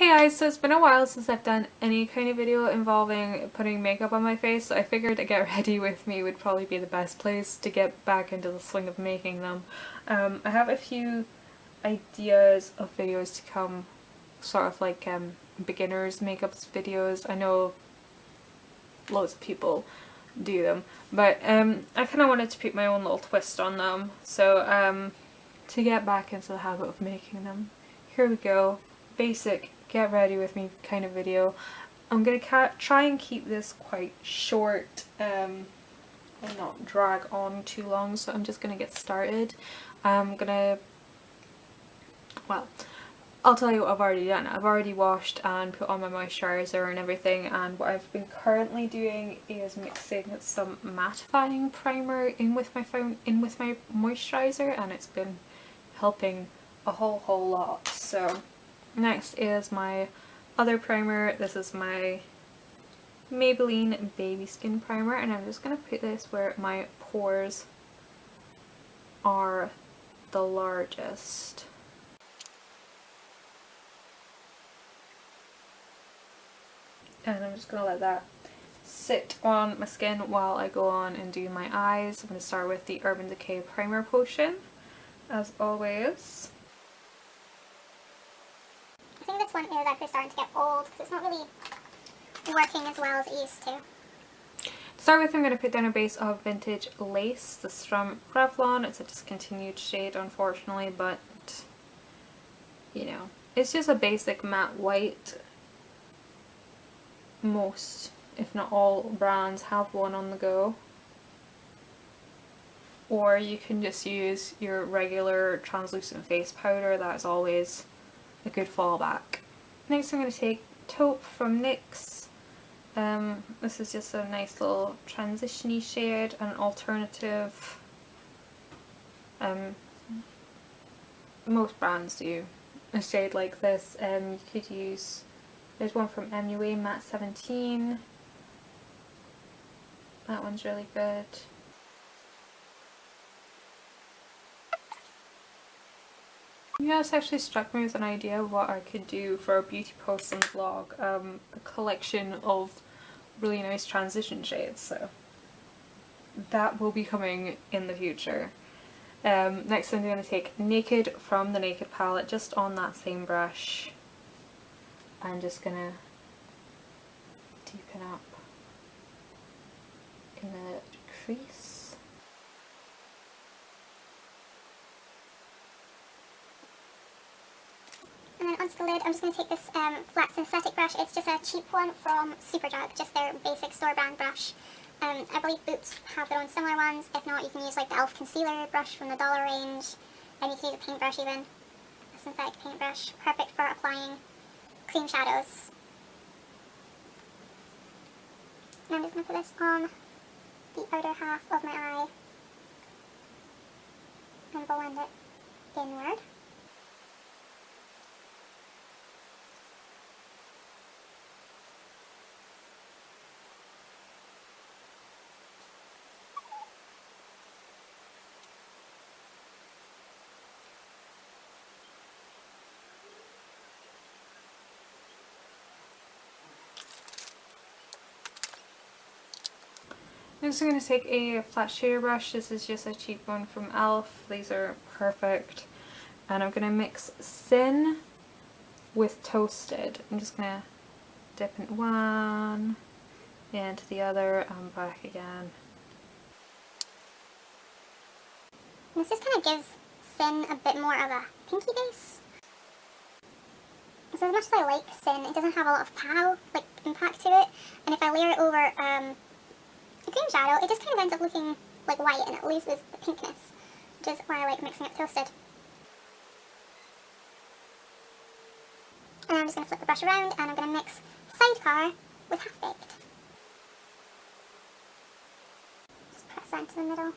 Hey guys, so it's been a while since I've done any kind of video involving putting makeup on my face, so I figured a Get Ready With Me would probably be the best place to get back into the swing of making them. I have a few ideas of videos to come, sort of like beginners makeup videos. I know loads of people do them, but I kind of wanted to put my own little twist on them, so to get back into the habit of making them, here we go. Basic Get Ready With Me kind of video. I'm going to try and keep this quite short and not drag on too long, so I'm just going to get started. I'm going to, well, I'll tell you what I've already done. I've already washed and put on my moisturiser and everything, and what I've been currently doing is mixing some mattifying primer in with my moisturiser, and it's been helping a whole lot. So next is my other primer. This is my Maybelline Baby Skin Primer, and I'm just going to put this where my pores are the largest. And I'm just going to let that sit on my skin while I go on and do my eyes. I'm going to start with the Urban Decay Primer Potion, as always. I think this one is actually starting to get old because it's not really working as well as it used to. To start with, I'm going to put down a base of Vintage Lace. This is from Revlon. It's a discontinued shade, unfortunately, but you know, it's just a basic matte white. Most, if not all, brands have one on the go. Or you can just use your regular translucent face powder. That's always a good fallback. Next I'm going to take Taupe from NYX. This is just a nice little transition-y shade and an alternative. Most brands do a shade like this. You could use, there's one from MUA, Matte 17. That one's really good. Yeah, it's actually struck me with an idea of what I could do for a beauty post and vlog, a collection of really nice transition shades, so that will be coming in the future. Next I'm going to take Naked from the Naked palette, just on that same brush. I'm just going to deepen up in the crease. And then onto the lid, I'm just going to take this flat synthetic brush. It's just a cheap one from Superdrug, just their basic store brand brush. I believe Boots have their own similar ones. If not, you can use like the e.l.f. concealer brush from the dollar range. And you can use a paintbrush even, a synthetic paintbrush, perfect for applying cream shadows. And I'm just going to put this on the outer half of my eye and blend it inward. I'm just going to take a flat shader brush. This is just a cheap one from e.l.f. These are perfect. And I'm going to mix Sin with Toasted. I'm just going to dip in one, into the other, and back again. This just kind of gives Sin a bit more of a pinky base. So as much as I like Sin, it doesn't have a lot of pow, like, impact to it. And if I layer it over a cream shadow, it just kind of ends up looking like white and it loses the pinkness, which is why I like mixing it Toasted. And I'm just going to flip the brush around and I'm going to mix Sidecar with Half Baked. Just press that into the middle.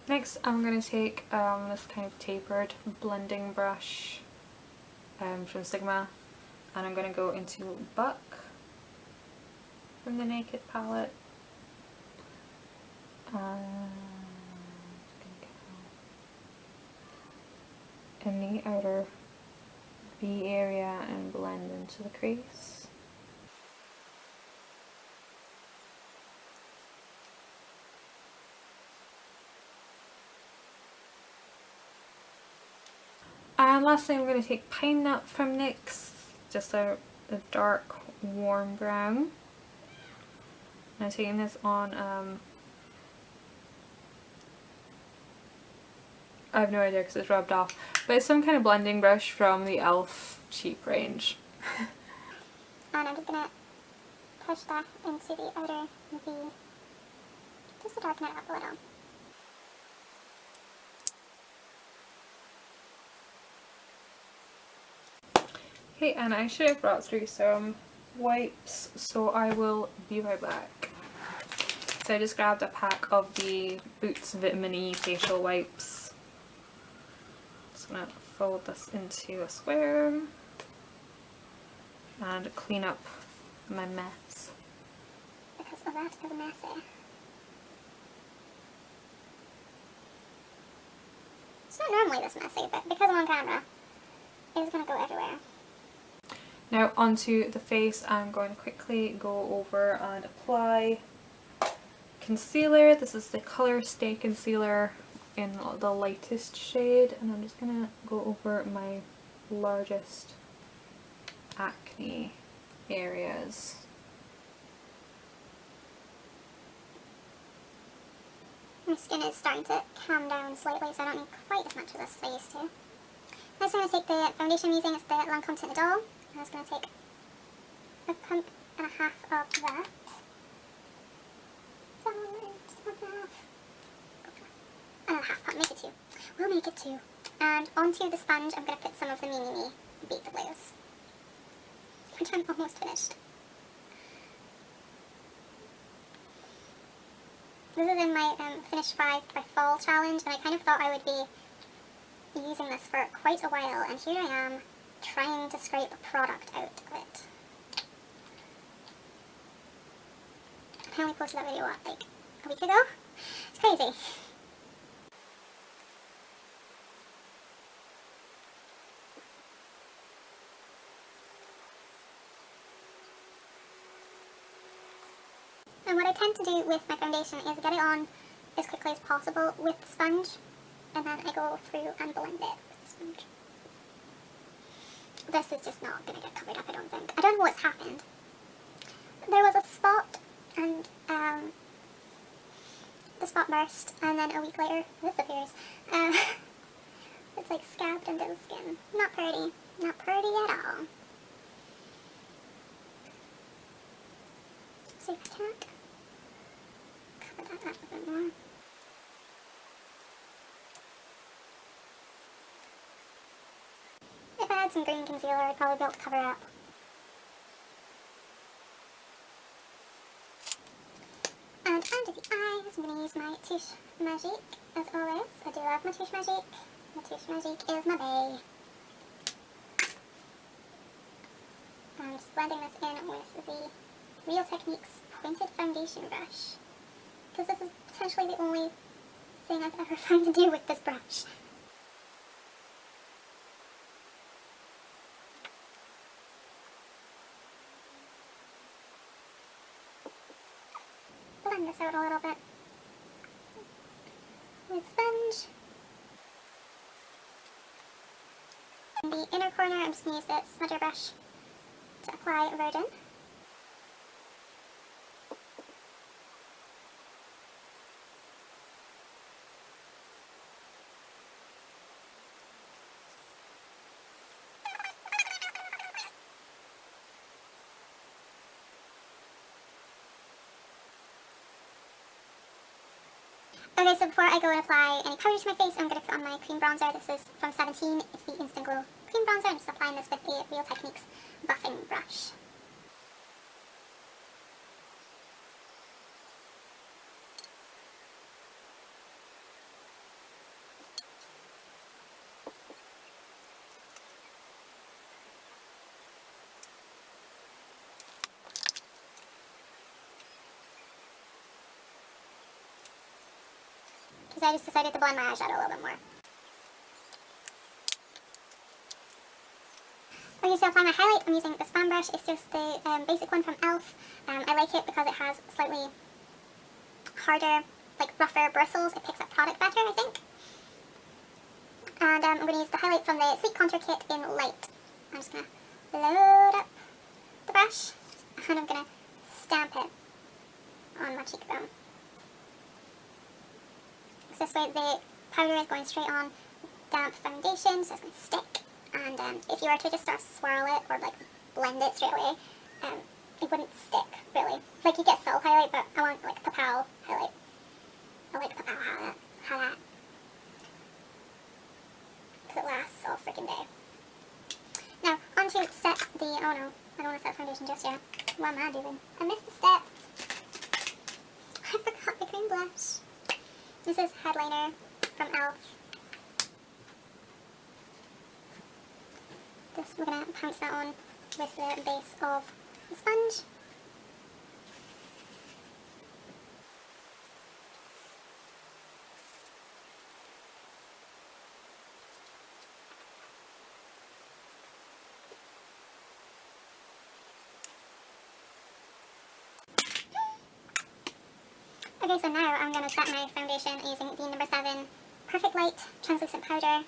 Next I'm going to take this kind of tapered blending brush from Sigma, and I'm going to go into Buck from the Naked palette. In the outer V area and blend into the crease. And lastly I'm going to take Pine Nut from NYX, just a dark warm brown. I'm taking this on, I have no idea because it's rubbed off, but it's some kind of blending brush from the e.l.f. cheap range. And I'm just going to push that into the outer V, just to darken it up a little. Okay, and I should have brought through some wipes, so I will be right back. So I just grabbed a pack of the Boots Vitamin E facial wipes. Just gonna fold this into a square and clean up my mess. Because of that is messy. It's not normally this messy, but because I'm on camera, it's going to go everywhere. Now onto the face, I'm going to quickly go over and apply concealer. This is the Color Stay Concealer in the lightest shade, and I'm just going to go over my largest acne areas. My skin is starting to calm down slightly, so I don't need quite as much of this as I used to. Next I'm going to take the foundation I'm using, it's the Lancome Tinted Doll. I'm just going to take a pump and a half of that. Just a pump and a half pump, make it two. We'll make it two. And onto the sponge I'm going to put some of the Mini Me Baked Blues, which I'm almost finished. This is in my Finish 5 by Fall challenge, and I kind of thought I would be using this for quite a while, and here I am trying to scrape a product out of it. I only posted that video, what, like a week ago? It's crazy. And what I tend to do with my foundation is get it on as quickly as possible with the sponge, and then I go through and blend it with the sponge. This is just not going to get covered up, I don't think. I don't know what's happened. There was a spot, and the spot burst, and then a week later, this appears. It's like scabbed into the skin. Not pretty. Not pretty at all. See if I can't cover that up a bit more. If I had some green concealer, I'd probably be able to cover it up. And under the eyes, I'm going to use my Touche Magique, as always. I do love my Touche Magique. My Touche Magique is my bae. I'm just blending this in with the Real Techniques Pointed Foundation Brush, because this is potentially the only thing I've ever found to do with this brush. Blend this out a little bit with sponge. In the inner corner, I'm just going to use the smudger brush to apply Virgin. Okay, so before I go and apply any powder to my face, I'm going to put on my cream bronzer. This is from 17. It's the Instant Glow cream bronzer. I'm just applying this with the Real Techniques buffing brush. I just decided to blend my eyeshadow a little bit more. Okay, so to apply my highlight, I'm using this fan brush. It's just the basic one from e.l.f. I like it because it has slightly harder, like rougher bristles. It picks up product better, I think. And I'm going to use the highlight from the Sleek Contour Kit in Light. I'm just going to load up the brush, and I'm going to stamp it on my cheekbone. So this way the powder is going straight on damp foundation, so it's going to stick. And if you were to just sort of swirl it or like blend it straight away, it wouldn't stick really. Like you get subtle highlight, but I want like Papal highlight. I like Papal highlight. Because it lasts all freaking day. Now, on to set the, oh no, I don't want to set foundation just yet. What am I doing? I missed the step. I forgot the cream blush. This is Headliner from e.l.f. We're going to pounce that on with the base of the sponge. Okay, so now I'm going to set my foundation using the number 7 Perfect Light Translucent Powder.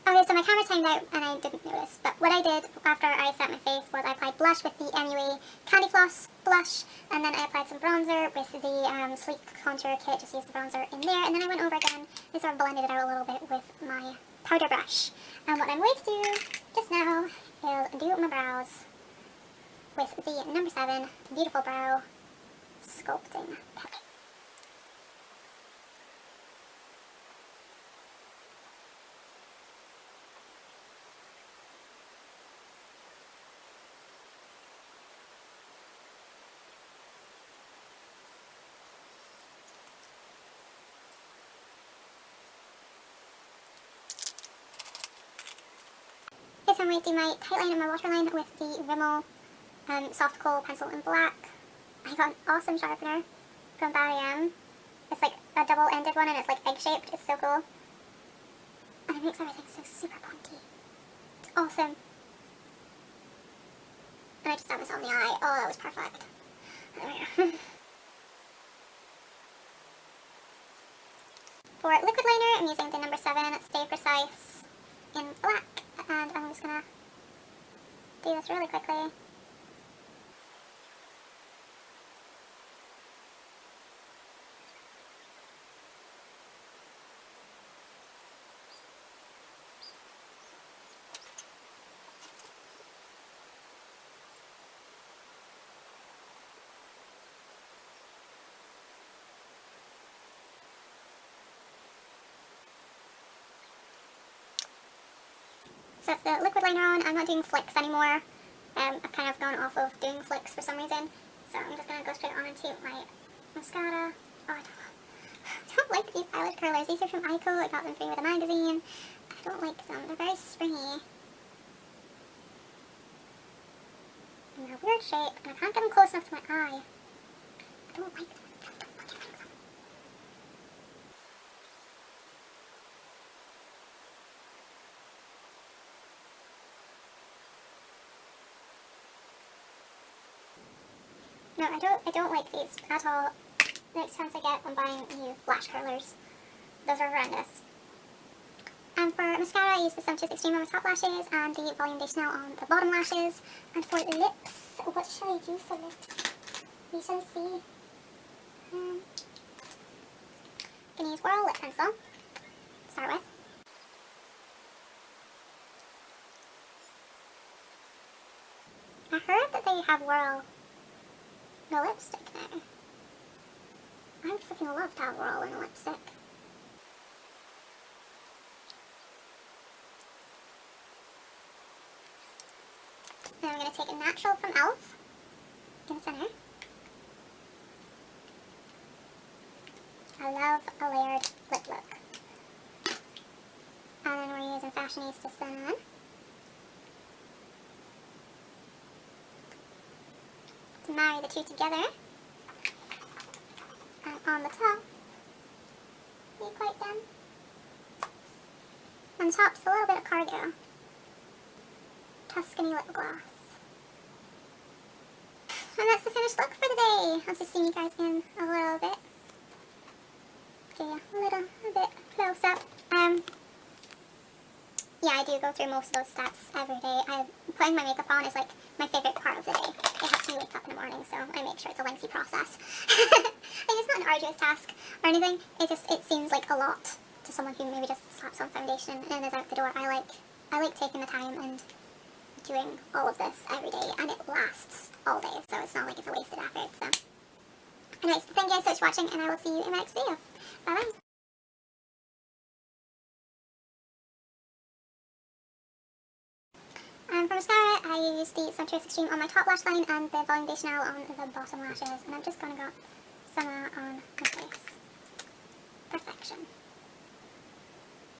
Okay, so my camera timed out and I didn't notice, but what I did after I set my face was I applied blush with the MUA Candy Floss blush, and then I applied some bronzer with the Sleek Contour Kit, just used the bronzer in there, and then I went over again and sort of blended it out a little bit with my powder brush. And what I'm going to do just now is do my brows with the number 7 Beautiful Brow Sculpting Palette. Okay, so I'm going to do my tight line and my waterline with the Rimmel Soft Kohl pencil in black. I got an awesome sharpener from GRWM. It's like a double-ended one and it's like egg-shaped. It's so cool. And it makes everything so super pointy. It's awesome. And I just stabbed myself in the eye. Oh, that was perfect. For liquid liner, I'm using the number 7 Stay Precise in black. And I'm just going to do this really quickly. So that's the liquid liner on. I'm not doing flicks anymore. I've kind of gone off of doing flicks for some reason. So I'm just going to go straight on into my mascara. Oh, I don't like these eyelid curlers. These are from Ico. I got them free with a magazine. I don't like them. They're very springy. And they're a weird shape. And I can't get them close enough to my eye. I don't like them. No, I don't like these at all. Next chance I get when buying new lash curlers. Those are horrendous. And for mascara, I use the Sumptuous Extreme on the top lashes and the Volume de Chanel on the bottom lashes. And for lips, what shall I do for lips? We shall see. I'm going to use Whirl Lip Pencil to start with. I heard that they have Whirl no lipstick now. I would fucking love to have Whirl in a lipstick. Then I'm going to take a natural from e.l.f. in the center. I love a layered lip look. And then we're using Fashionista Sun. to marry the two together. And on the top, be quite done. On the top, just a little bit of cargo. Tuscany lip gloss. And that's the finished look for the day. I'll just zoom you guys in a little bit. Give you a bit close up. Yeah, I do go through most of those steps every day. Putting my makeup on is like my favourite part of the day. It helps me wake up in the morning, so I make sure it's a lengthy process. It's not an arduous task or anything. It seems like a lot to someone who maybe just slaps on foundation and is out the door. I like taking the time and doing all of this every day, and it lasts all day, so it's not like it's a wasted effort. So, anyways, thank you guys so much for watching, and I will see you in my next video. Bye bye. And for mascara, I used the Suntress Extreme on my top lash line and the Volume de Chanel on the bottom lashes, and I'm just gonna got some on my face. Perfection.